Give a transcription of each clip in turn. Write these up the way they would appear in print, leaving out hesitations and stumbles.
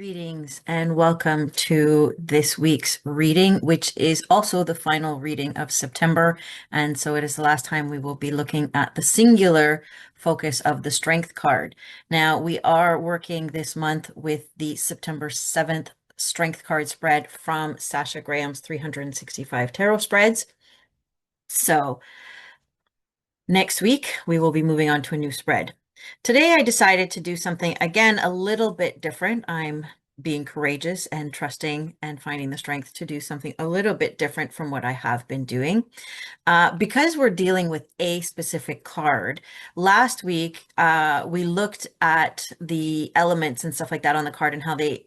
Greetings and welcome to this week's reading, which is also the final reading of September. And so it is the last time we will be looking at the singular focus of the Strength card. Now, we are working this month with the September 7th Strength card spread from Sasha Graham's 365 Tarot Spreads. So next week, we will be moving on to a new spread. Today, I decided to do something, again, a little bit different. I'm being courageous and trusting and finding the strength to do something a little bit different from what I have been doing. Because we're dealing with a specific card, last week, we looked at the elements and stuff like that on the card and how they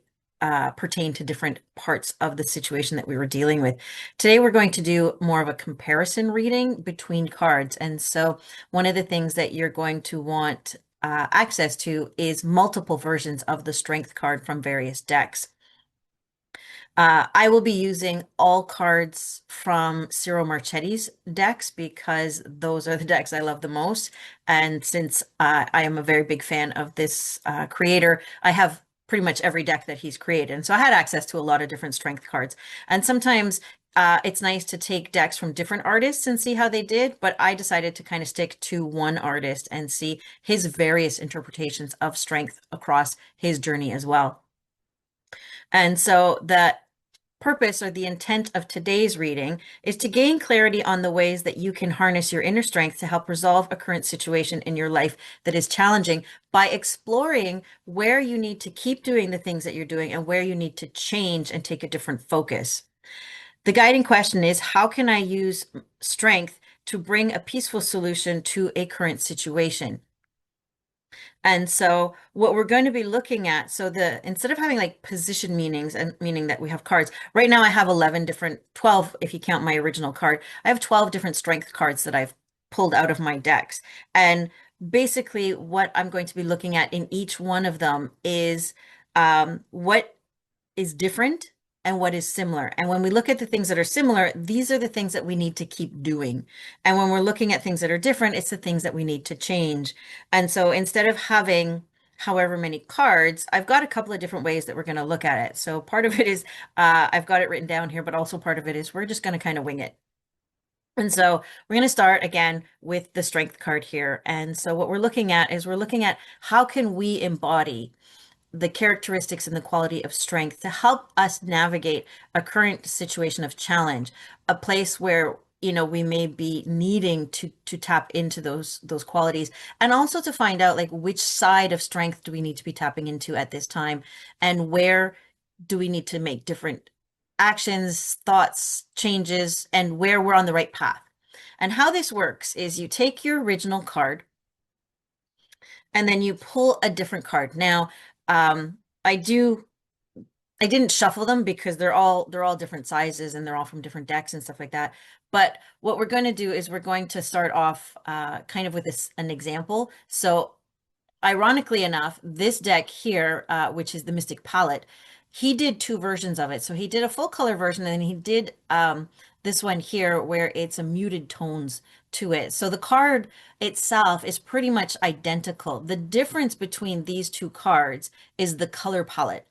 pertain to different parts of the situation that we were dealing with. Today, we're going to do more of a comparison reading between cards. And so one of the things that you're going to want access to is multiple versions of the Strength card from various decks. I will be using all cards from Ciro Marchetti's decks because those are the decks I love the most. And since I am a very big fan of this creator, I have pretty much every deck that he's created. And so I had access to a lot of different Strength cards. And sometimes it's nice to take decks from different artists and see how they did, but I decided to kind of stick to one artist and see his various interpretations of Strength across his journey as well. And so the purpose or the intent of today's reading is to gain clarity on the ways that you can harness your inner strength to help resolve a current situation in your life that is challenging by exploring where you need to keep doing the things that you're doing and where you need to change and take a different focus. The guiding question is, how can I use strength to bring a peaceful solution to a current situation? And so what we're going to be looking at, so instead of having like position meanings and meaning that we have cards, right now I have 12, if you count my original card, I have 12 different strength cards that I've pulled out of my decks. And basically what I'm going to be looking at in each one of them is what is different and what is similar. And when we look at the things that are similar, these are the things that we need to keep doing. And when we're looking at things that are different, it's the things that we need to change. And so instead of having however many cards, I've got a couple of different ways that we're going to look at it. So part of it is I've got it written down here, but also part of it is we're just going to kind of wing it. And so we're going to start again with the strength card here. And so what we're looking at is we're looking at how can we embody the characteristics and the quality of strength to help us navigate a current situation of challenge, a place where we may be needing to tap into those qualities, and also to find out like which side of strength do we need to be tapping into at this time, and where do we need to make different actions, thoughts, changes, and where we're on the right path. And how this works is you take your original card and then you pull a different card. Now, I didn't shuffle them because they're all different sizes and they're all from different decks and stuff like that. But what we're going to do is we're going to start off kind of with an example. So ironically enough, this deck here, which is the Mystic Palette, he did two versions of it. So he did a full color version and he did this one here where it's a muted tones to it. So the card itself is pretty much identical. The difference between these two cards is the color palette.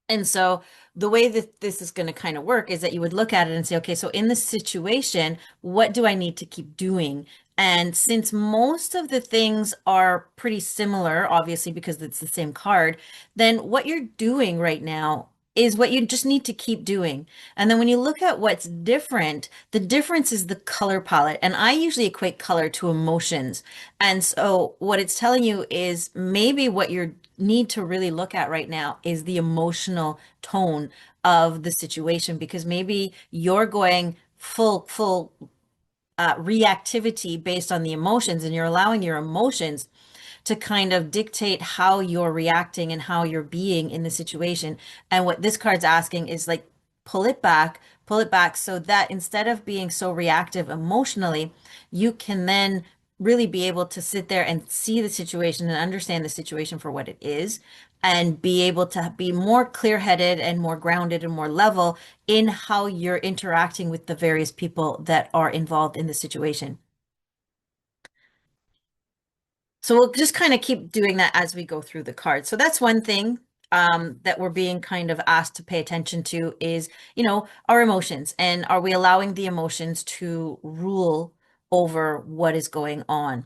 And so the way that this is going to kind of work is that you would look at it and say, okay, so in this situation, what do I need to keep doing? And since most of the things are pretty similar, obviously, because it's the same card, then what you're doing right now is what you just need to keep doing. And then when you look at what's different, the difference is the color palette. And I usually equate color to emotions. And so what it's telling you is maybe what you need to really look at right now is the emotional tone of the situation, because maybe you're going full reactivity based on the emotions, and you're allowing your emotions to kind of dictate how you're reacting and how you're being in the situation. And what this card's asking is like, pull it back so that instead of being so reactive emotionally, you can then really be able to sit there and see the situation and understand the situation for what it is, and be able to be more clear-headed and more grounded and more level in how you're interacting with the various people that are involved in the situation. So we'll just kind of keep doing that as we go through the cards. So that's one thing that we're being kind of asked to pay attention to is, our emotions. And are we allowing the emotions to rule over what is going on?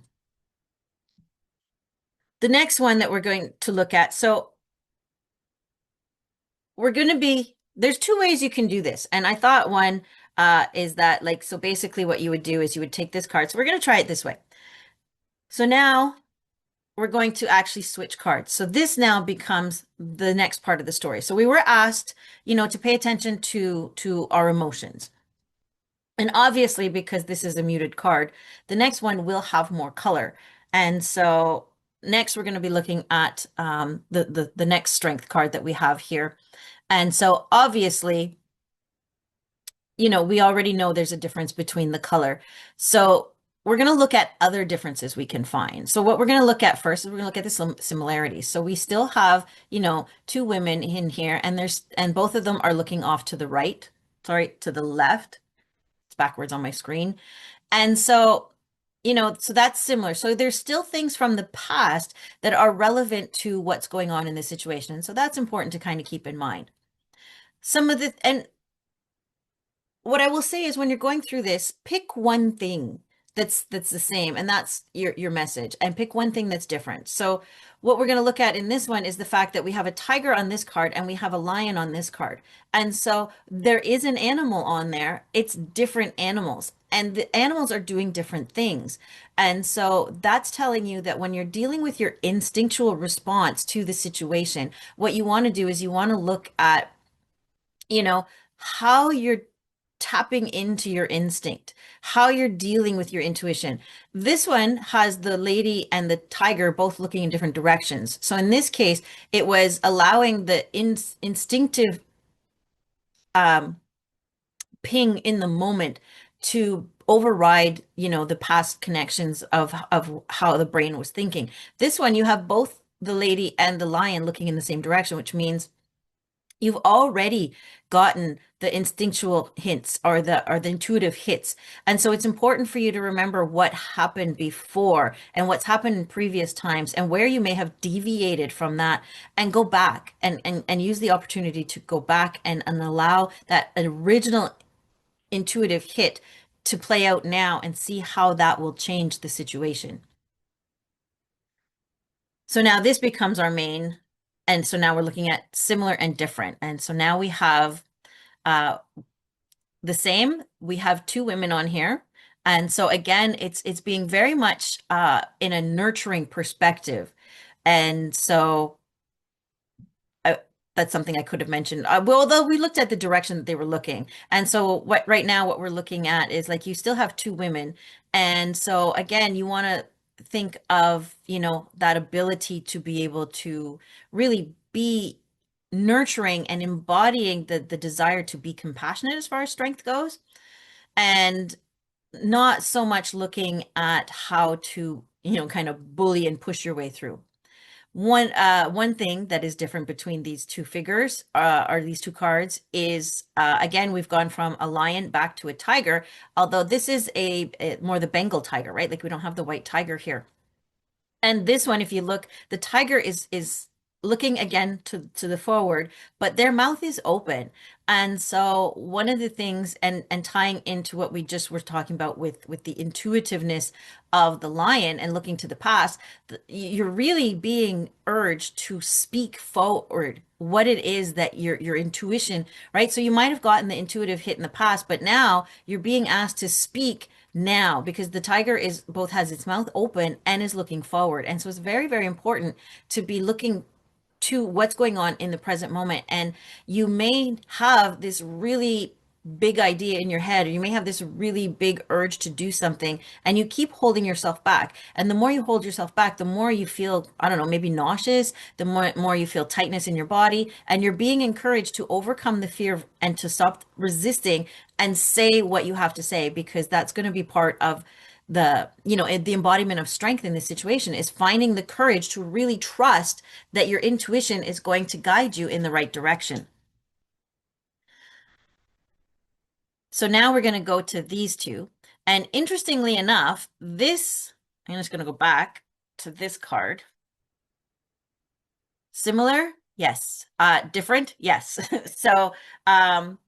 The next one that we're going to look at, so there's two ways you can do this. And I thought one is that, like, so basically what you would do is you would take this card. So we're going to try it this way. So now we're going to actually switch cards. So this now becomes the next part of the story. So we were asked, to pay attention to our emotions. And obviously, because this is a muted card, the next one will have more color. And so next we're going to be looking at the next strength card that we have here. And so obviously, we already know there's a difference between the color. So we're going to look at other differences we can find. So what we're going to look at first is we're going to look at the similarities. So we still have, two women in here, and both of them are looking off to the right, sorry, to the left. It's backwards on my screen. And so, so that's similar. So there's still things from the past that are relevant to what's going on in this situation. And so that's important to kind of keep in mind. And what I will say is when you're going through this, pick one thing that's the same, and that's your message, and pick one thing that's different. So what we're going to look at in this one is the fact that we have a tiger on this card and we have a lion on this card. And so there is an animal on there. It's different animals, and the animals are doing different things. And so that's telling you that when you're dealing with your instinctual response to the situation, what you want to do is you want to look at, how you're tapping into your instinct, how you're dealing with your intuition. This one has the lady and the tiger both looking in different directions. So in this case, it was allowing the instinctive um, ping in the moment to override, the past connections of how the brain was thinking. This one, you have both the lady and the lion looking in the same direction, which means you've already gotten the instinctual hints or the intuitive hits. And so it's important for you to remember what happened before and what's happened in previous times and where you may have deviated from that, and go back and use the opportunity to go back and allow that original intuitive hit to play out now and see how that will change the situation. So now this becomes our main, and so now we're looking at similar and different. And so now we have uh, the same. We have two women on here. And so again, it's being very much in a nurturing perspective. And so I, that's something I could have mentioned. Well, although we looked at the direction that they were looking. And so right now what we're looking at is, like, you still have two women. And so again, you want to think of, that ability to be able to really be nurturing and embodying the desire to be compassionate as far as strength goes, and not so much looking at how to, kind of bully and push your way through. One thing that is different between these two figures, or these two cards, is again, we've gone from a lion back to a tiger, although this is a more the Bengal tiger, right? Like, we don't have the white tiger here. And this one, if you look, the tiger is looking again to the forward, but their mouth is open. And so one of the things, and tying into what we just were talking about with the intuitiveness of the lion and looking to the past, you're really being urged to speak forward what it is that your intuition, right? So you might have gotten the intuitive hit in the past, but now you're being asked to speak now, because the tiger is both has its mouth open and is looking forward. And so it's very, very important to be looking to what's going on in the present moment. And you may have this really big idea in your head, or you may have this really big urge to do something, and you keep holding yourself back. And the more you hold yourself back, the more you feel, I don't know, maybe nauseous, the more you feel tightness in your body, and you're being encouraged to overcome the fear and to stop resisting and say what you have to say, because that's going to be part of the embodiment of strength in this situation, is finding the courage to really trust that your intuition is going to guide you in the right direction. So now we're going to go to these two. And interestingly enough, I'm just going to go back to this card. Similar, Yes. Different? Yes. So, um,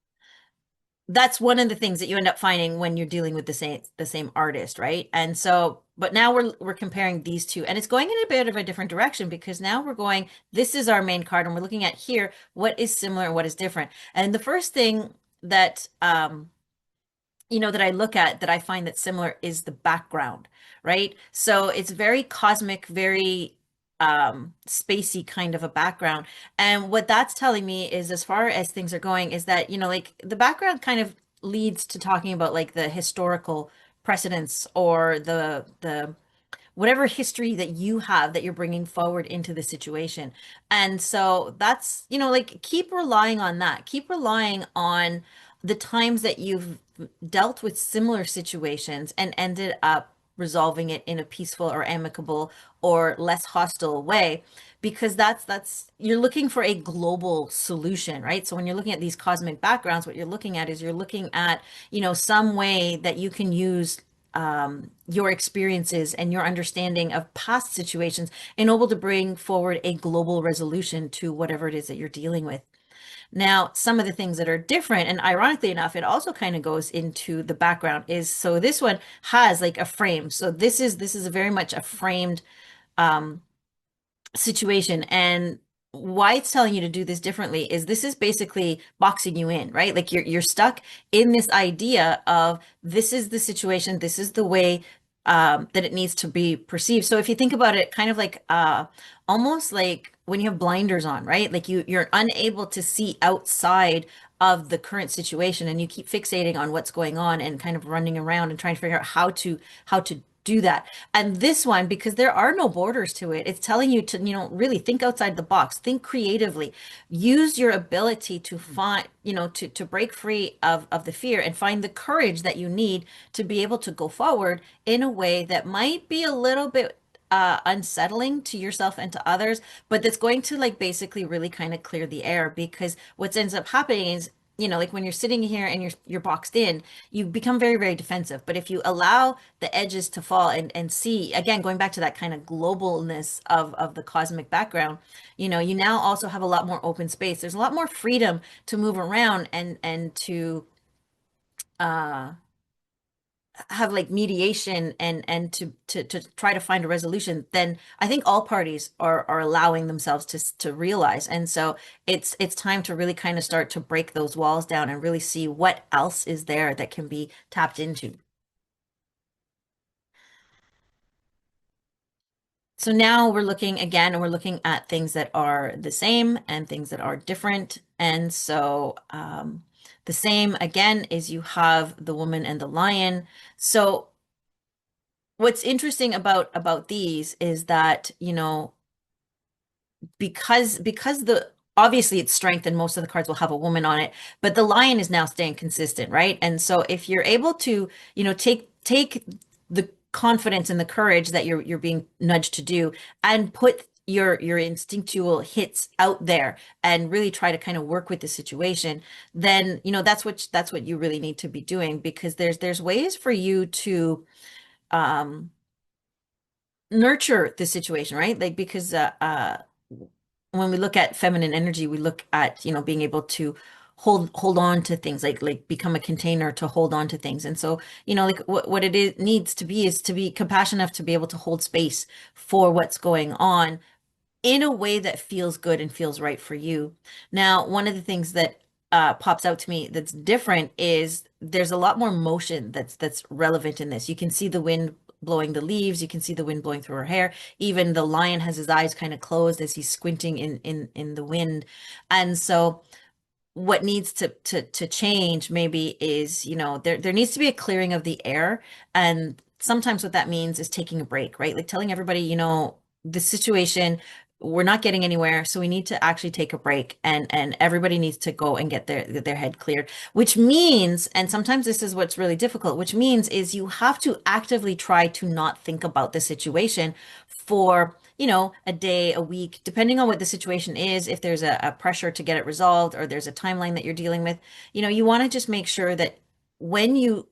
that's one of the things that you end up finding when you're dealing with the same artist, right? And so, but now we're comparing these two, and it's going in a bit of a different direction because now we're going, this is our main card, and we're looking at here what is similar and what is different. And the first thing that that I look at that I find that similar is the background, right? So it's very cosmic, very spacey kind of a background. And what that's telling me is, as far as things are going, is that, like the background kind of leads to talking about like the historical precedents or the whatever history that you have that you're bringing forward into the situation. And so that's, like keep relying on that. Keep relying on the times that you've dealt with similar situations and ended up resolving it in a peaceful or amicable or less hostile way, because that's you're looking for a global solution, right? So when you're looking at these cosmic backgrounds, what you're looking at is you're looking at, some way that you can use your experiences and your understanding of past situations in order to bring forward a global resolution to whatever it is that you're dealing with. Now, some of the things that are different, and ironically enough, it also kind of goes into the background, is so this one has like a frame. So this is a very much a framed um, situation. And why it's telling you to do this differently is this is basically boxing you in, right? Like you're stuck in this idea of this is the situation, this is the way that it needs to be perceived. So if you think about it, kind of like almost like when you have blinders on, right? Like you're unable to see outside of the current situation, and you keep fixating on what's going on and kind of running around and trying to figure out how to do that. And this one, because there are no borders to it, it's telling you to, really think outside the box, think creatively, use your ability to find, to break free of the fear and find the courage that you need to be able to go forward in a way that might be a little bit unsettling to yourself and to others, but that's going to like basically really kind of clear the air, because what ends up happening is, like when you're sitting here and you're boxed in, you become very, very defensive. But if you allow the edges to fall and see, again, going back to that kind of globalness of the cosmic background, you now also have a lot more open space. There's a lot more freedom to move around and to uh have like mediation and to try to find a resolution, then I think all parties are allowing themselves to realize. And so it's time to really kind of start to break those walls down and really see what else is there that can be tapped into. So now we're looking again, and we're looking at things that are the same and things that are different. And so the same again is you have the woman and the lion. So what's interesting about these is that, because the obviously it's strength and most of the cards will have a woman on it, but the lion is now staying consistent, right? And so if you're able to, take the confidence and the courage that you're being nudged to do and put your instinctual hits out there and really try to kind of work with the situation, then that's what you really need to be doing, because there's ways for you to um nurture the situation, right? Like because when we look at feminine energy, we look at, being able to hold on to things, like become a container to hold on to things. And so, like what it is needs to be is to be compassionate enough to be able to hold space for what's going on in a way that feels good and feels right for you. Now, one of the things that pops out to me that's different is there's a lot more motion that's relevant in this. You can see the wind blowing the leaves. You can see the wind blowing through her hair. Even the lion has his eyes kind of closed as he's squinting in the wind. And so what needs to change maybe is, there needs to be a clearing of the air. And sometimes what that means is taking a break, right? Like telling everybody, the situation, we're not getting anywhere, so we need to actually take a break, and everybody needs to go and get their head cleared, which means, and sometimes this is what's really difficult, which means is you have to actively try to not think about the situation for, a day, a week, depending on what the situation is. If there's a pressure to get it resolved, or there's a timeline that you're dealing with, you want to just make sure that when you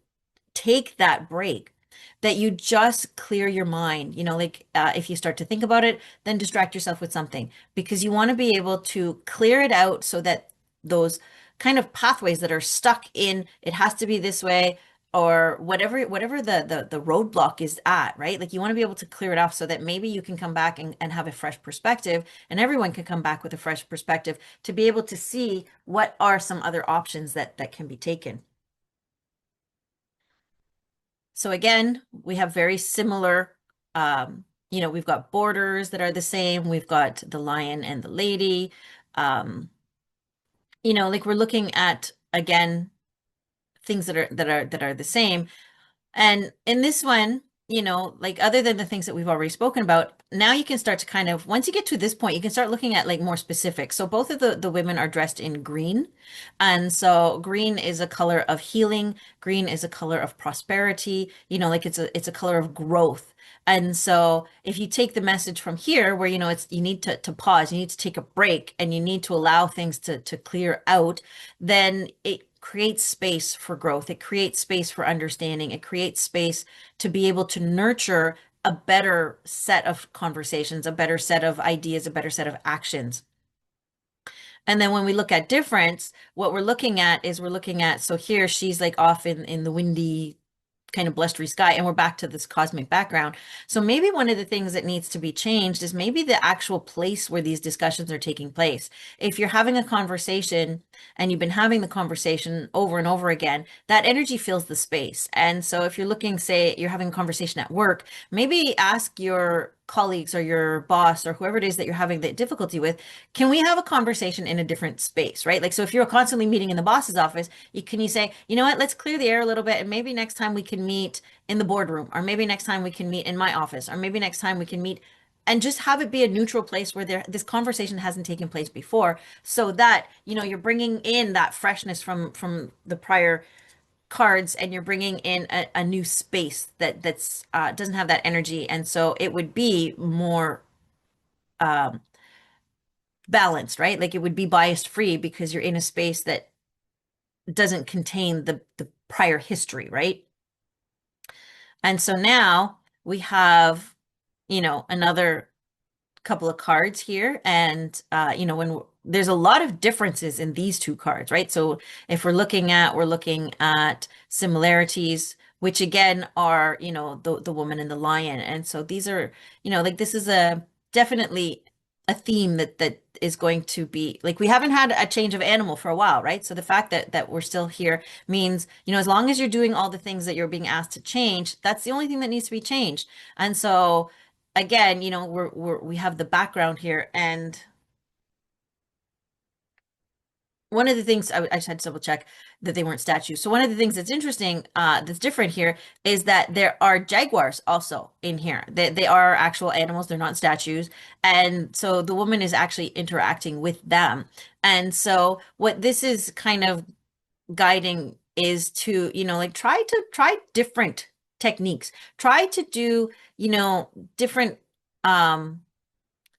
take that break, that you just clear your mind. Like if you start to think about it, then distract yourself with something because you want to be able to clear it out so that those kind of pathways that are stuck in it has to be this way or whatever the roadblock is at, right? Like you want to be able to clear it off so that maybe you can come back and have a fresh perspective and everyone can come back with a fresh perspective to be able to see what are some other options that can be taken. So again, we have very similar, we've got borders that are the same. We've got the lion and the lady. Um, like we're looking at again things that are the same. And in this one, like other than the things that we've already spoken about, now you can start to kind of, once you get to this point, you can start looking at like more specific. So both of the women are dressed in green. And so green is a color of healing. Green is a color of prosperity, like it's a color of growth. And so if you take the message from here where, it's, you need to pause, you need to take a break and you need to allow things to clear out, then it creates space for growth. It creates space for understanding. It creates space to be able to nurture a better set of conversations, a better set of ideas, a better set of actions. And then when we look at difference, what we're looking at is so here she's like off in the windy kind of blustery sky and we're back to this cosmic background. So maybe one of the things that needs to be changed is maybe the actual place where these discussions are taking place. If you're having a conversation and you've been having the conversation over and over again, that energy fills the space. And so if you're looking, say you're having a conversation at work, maybe ask your colleagues or your boss or whoever it is that you're having the difficulty with, can we have a conversation in a different space, right? Like, so if you're constantly meeting in the boss's office, can you say, you know what, let's clear the air a little bit and maybe next time we can meet in the boardroom, or maybe next time we can meet in my office, or maybe next time we can meet and just have it be a neutral place where this conversation hasn't taken place before so that, you're bringing in that freshness from the prior cards and you're bringing in a new space that's doesn't have that energy and so it would be more um balanced, right? Like it would be biased free because you're in a space that doesn't contain the prior history, right? And so now we have, another couple of cards here and when there's a lot of differences in these two cards, right? So if we're looking at similarities, which again are, the woman and the lion. And so these are, like this is a definitely a theme that is going to be like we haven't had a change of animal for a while, right? So the fact that we're still here means, as long as you're doing all the things that you're being asked to change, that's the only thing that needs to be changed. And so again, we have the background here, and one of the things I just had to double check that they weren't statues. So one of the things that's interesting, that's different here, is that there are jaguars also in here. They are actual animals; they're not statues, and so the woman is actually interacting with them. And so what this is kind of guiding is to, like try different techniques, try to do, different um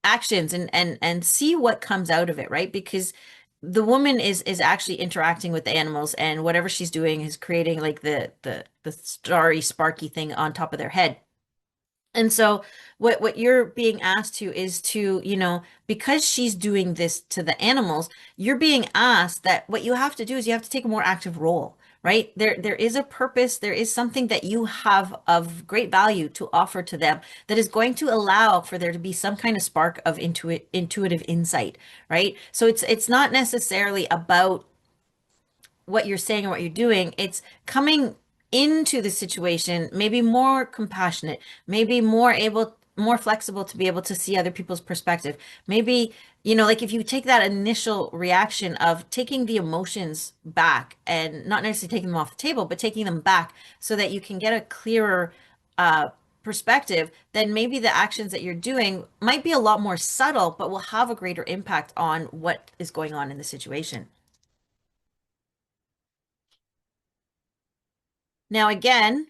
actions and see what comes out of it, right? Because the woman is actually interacting with the animals and whatever she's doing is creating like the starry sparky thing on top of their head. And so what you're being asked to is to, because she's doing this to the animals, you're being asked that what you have to do is you have to take a more active role, right? There is a purpose, there is something that you have of great value to offer to them that is going to allow for there to be some kind of spark of intuitive insight, right? So it's not necessarily about what you're saying or what you're doing. It's coming into the situation, maybe more compassionate, maybe more flexible to be able to see other people's perspective. Maybe, like if you take that initial reaction of taking the emotions back and not necessarily taking them off the table, but taking them back so that you can get a clearer perspective, then maybe the actions that you're doing might be a lot more subtle, but will have a greater impact on what is going on in the situation. Now, again,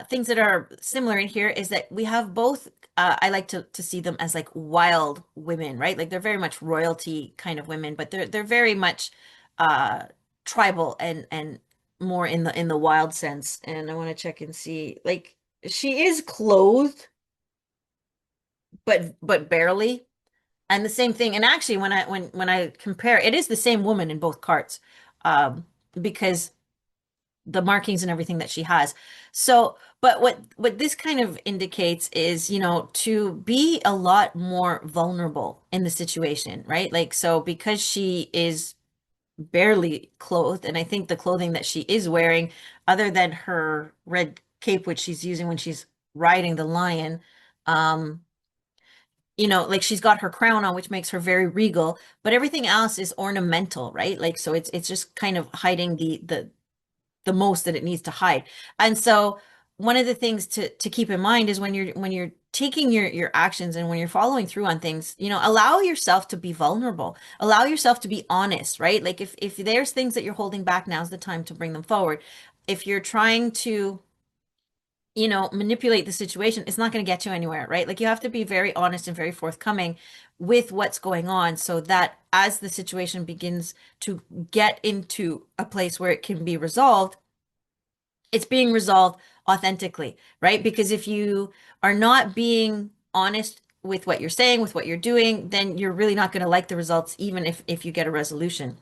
things that are similar in here is that we have both, I like to see them as like wild women, right? Like they're very much royalty kind of women, but they're very much uh tribal and more in the wild sense. And I want to check and see like she is clothed, but barely. And the same thing. And actually, when I compare, it is the same woman in both cards, um, because the markings and everything that she has. So, but what this kind of indicates is, to be a lot more vulnerable in the situation, right? Like, so because she is barely clothed, and I think the clothing that she is wearing, other than her red cape, which she's using when she's riding the lion, um, like she's got her crown on, which makes her very regal, but everything else is ornamental, right? Like, so it's just kind of hiding the most that it needs to hide. And so one of the things to keep in mind is when you're taking your actions and when you're following through on things, allow yourself to be vulnerable. Allow yourself to be honest, right? Like if there's things that you're holding back, now's the time to bring them forward. If you're trying to manipulate the situation, it's not going to get you anywhere, right? Like you have to be very honest and very forthcoming with what's going on so that as the situation begins to get into a place where it can be resolved, it's being resolved authentically, right? Because if you are not being honest with what you're saying, with what you're doing, then you're really not going to like the results, even if you get a resolution.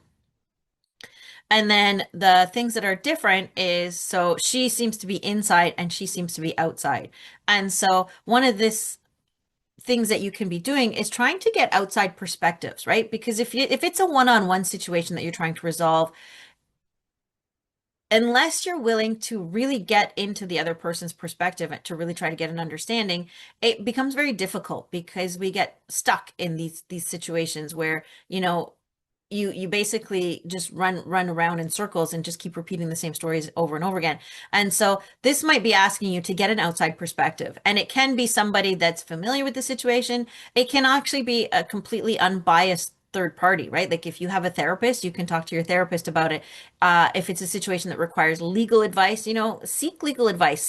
And then the things that are different is so she seems to be inside and she seems to be outside. And so one of this things that you can be doing is trying to get outside perspectives, right? Because if it's a one-on-one situation that you're trying to resolve, unless you're willing to really get into the other person's perspective and to really try to get an understanding, it becomes very difficult because we get stuck in these situations where, you basically just run around in circles and just keep repeating the same stories over and over again. And so this might be asking you to get an outside perspective. And it can be somebody that's familiar with the situation. It can actually be a completely unbiased third party, right? Like if you have a therapist, you can talk to your therapist about it. If it's a situation that requires legal advice, seek legal advice.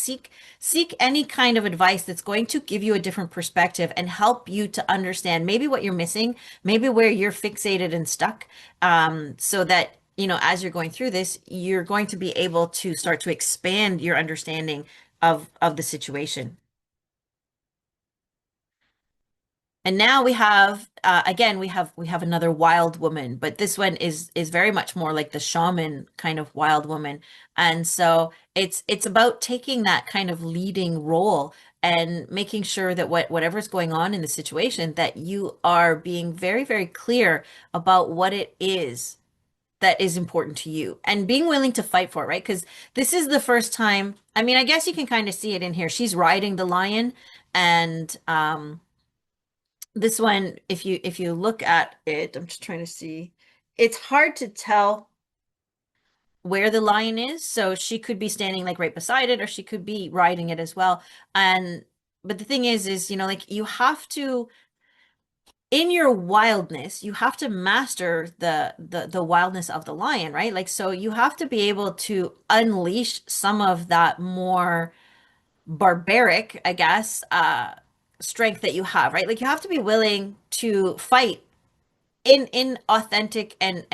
Seek any kind of advice that's going to give you a different perspective and help you to understand maybe what you're missing, maybe where you're fixated and stuck, so that as you're going through this, you're going to be able to start to expand your understanding of the situation. And now we have again we have another wild woman, but this one is very much more like the shaman kind of wild woman. And so it's about taking that kind of leading role and making sure that whatever's going on in the situation, that you are being very, very clear about what it is that is important to you and being willing to fight for it, right? Because this is the first time, I mean, I guess you can kind of see it in here. She's riding the lion, and this one, if you look at it, I'm just trying to see. It's hard to tell where the lion is. So she could be standing like right beside it, or she could be riding it as well. And but the thing is, like you have to, in your wildness, you have to master the wildness of the lion, right? Like so you have to be able to unleash some of that more barbaric, I guess, strength that you have, right? Like you have to be willing to fight in authentic and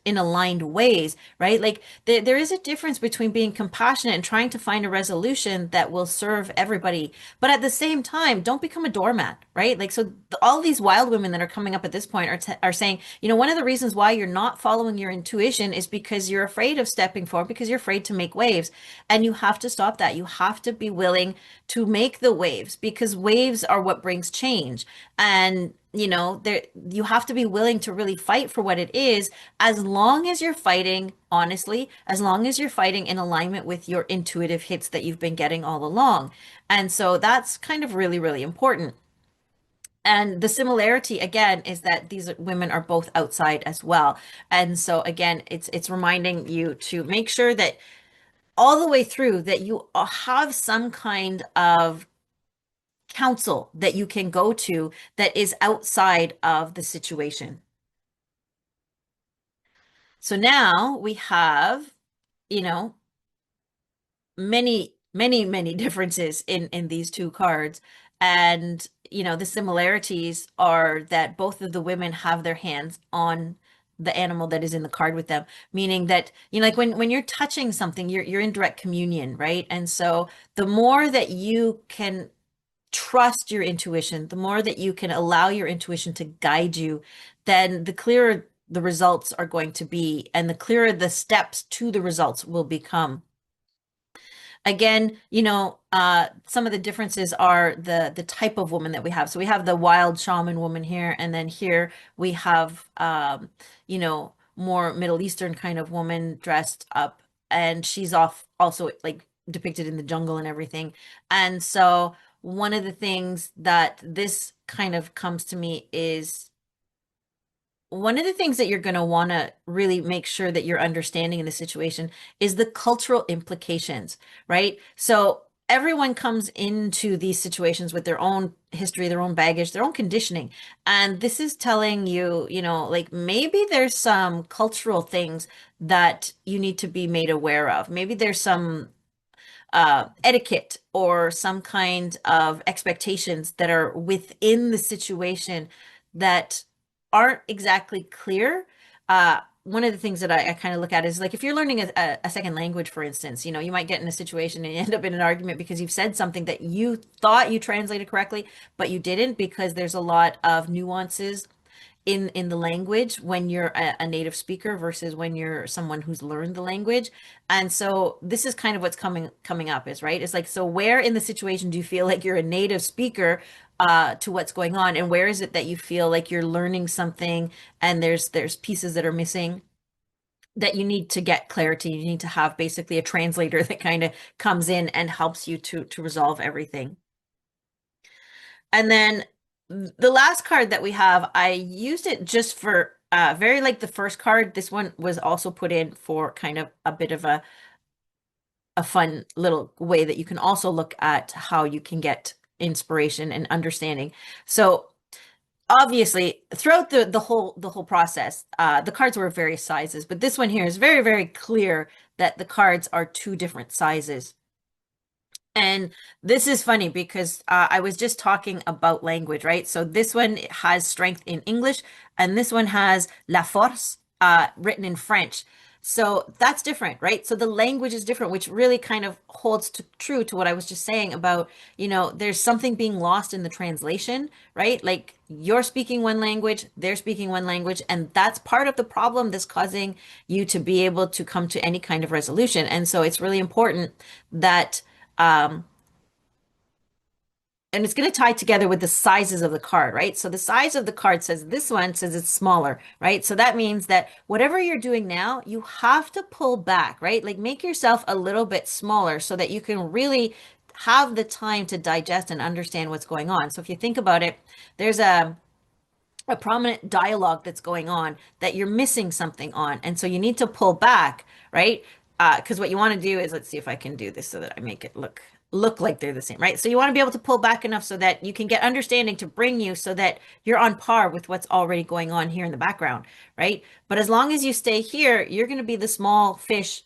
in aligned ways, right? Like there is a difference between being compassionate and trying to find a resolution that will serve everybody, but at the same time, don't become a doormat, right? Like so all these wild women that are coming up at this point are saying, one of the reasons why you're not following your intuition is because you're afraid of stepping forward, because you're afraid to make waves. And you have to stop that. You have to be willing to make the waves, because waves are what brings change. And there, you have to be willing to really fight for what it is, as long as you're fighting honestly, as long as you're fighting in alignment with your intuitive hits that you've been getting all along. And so that's kind of really, really important. And the similarity again is that these women are both outside as well. And so again, it's reminding you to make sure that all the way through that you have some kind of counsel that you can go to that is outside of the situation. So now we have, you know, many differences in these two cards. And the similarities are that both of the women have their hands on the animal that is in the card with them, meaning that, you know, like when you're touching something, you're in direct communion, right? And so the more that you can trust your intuition, the more that you can allow your intuition to guide you, then the clearer the results are going to be, and the clearer the steps to the results will become. Again, you know, some of the differences are the type of woman that we have. So we have the wild shaman woman here, and then here we have, you know, more Middle Eastern kind of woman dressed up, and she's off also like depicted in the jungle and everything. And so one of the things that this kind of comes to me is one of the things that you're going to want to really make sure that you're understanding in the situation is the cultural implications, right? So everyone comes into these situations with their own history, their own baggage, their own conditioning. And this is telling you, you know, like maybe there's some cultural things that you need to be made aware of. Maybe there's some etiquette or some kind of expectations that are within the situation that aren't exactly clear. One of the things that I kind of look at is like if you're learning a second language, for instance, you know, you might get in a situation and you end up in an argument because you've said something that you thought you translated correctly, but you didn't, because there's a lot of nuances in the language when you're a native speaker versus when you're someone who's learned the language. And so this is kind of what's coming up is, right? It's like, so where in the situation do you feel like you're a native speaker to what's going on, and where is it that you feel like you're learning something and there's pieces that are missing that you need to get clarity. You need to have basically a translator that kind of comes in and helps you to resolve everything. And then the last card that we have, I used it just for very like the first card. This one was also put in for kind of a bit of a fun little way that you can also look at how you can get inspiration and understanding. So obviously throughout the whole process, the cards were of various sizes, but this one here is very, very clear that the cards are two different sizes. And this is funny because I was just talking about language, right? So this one has strength in English, and this one has la force written in French. So that's different, right? So the language is different, which really kind of holds true to what I was just saying about, you know, there's something being lost in the translation, right? Like you're speaking one language, they're speaking one language, and that's part of the problem that's causing you to be able to come to any kind of resolution. And so it's really important that um, and it's going to tie together with the sizes of the card, right? So the size of the card says this one says it's smaller, right? So that means that whatever you're doing now, you have to pull back, right? Like make yourself a little bit smaller so that you can really have the time to digest and understand what's going on. So if you think about it, there's a prominent dialogue that's going on that you're missing something on. And so you need to pull back, right? Because what you want to do is, let's see if I can do this so that I make it look like they're the same, right? So you want to be able to pull back enough so that you can get understanding to bring you so that you're on par with what's already going on here in the background, right? But as long as you stay here, you're going to be the small fish,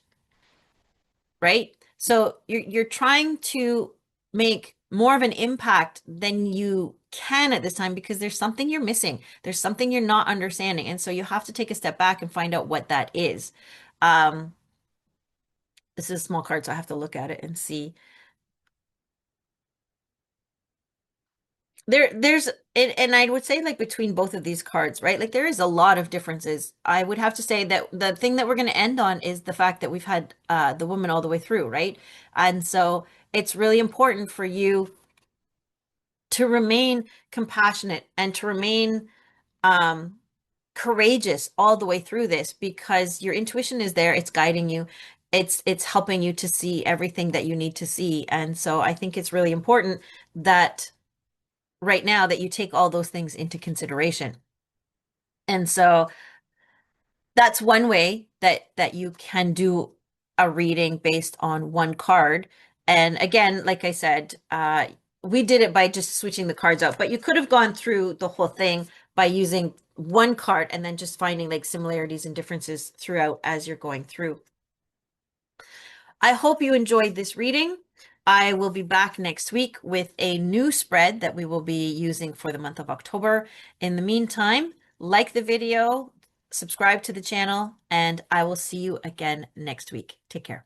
right? So you're trying to make more of an impact than you can at this time because there's something you're missing. There's something you're not understanding. And so you have to take a step back and find out what that is. Um, this is a small card, so I have to look at it and see. There's and I would say like between both of these cards, right? Like there is a lot of differences. I would have to say that the thing that we're going to end on is the fact that we've had the woman all the way through, right? And so it's really important for you to remain compassionate and to remain um courageous all the way through this because your intuition is there, it's guiding you. It's helping you to see everything that you need to see. And so I think it's really important that right now that you take all those things into consideration. And so that's one way that you can do a reading based on one card. And again, like I said, we did it by just switching the cards out, but you could have gone through the whole thing by using one card and then just finding like similarities and differences throughout as you're going through. I hope you enjoyed this reading. I will be back next week with a new spread that we will be using for the month of October. In the meantime, like the video, subscribe to the channel, and I will see you again next week. Take care.